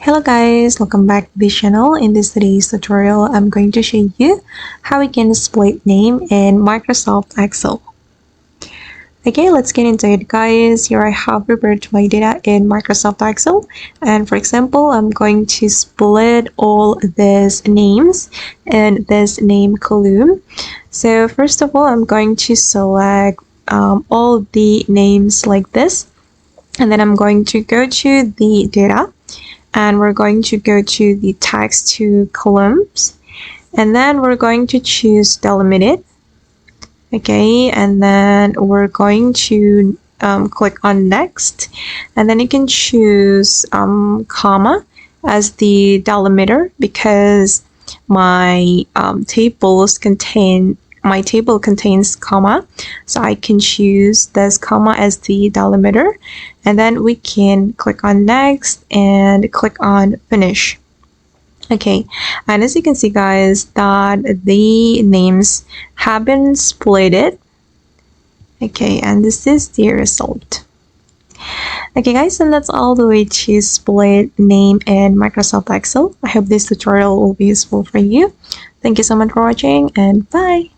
Hello guys, welcome back to this channel. In this today's tutorial, I'm going to show you how we can split name in Microsoft Excel. Okay, let's get into it guys. Here I have prepared my data in Microsoft Excel, and for example, I'm going to split all these names in this name column. So first of all, I'm going to select all the names like this, and then I'm going to go to the data, and we're going to go to the text to columns, and then we're going to choose delimited. Okay, and then we're going to click on next, and then you can choose comma as the delimiter because my table contains comma, so I can choose this comma as the delimiter, and then we can click on next and click on finish. Okay, and as you can see guys that the names have been splitted. Okay, and this is the result. Okay guys, and that's all the way to split name in Microsoft Excel. I hope this tutorial will be useful for you. Thank you so much for watching, and bye.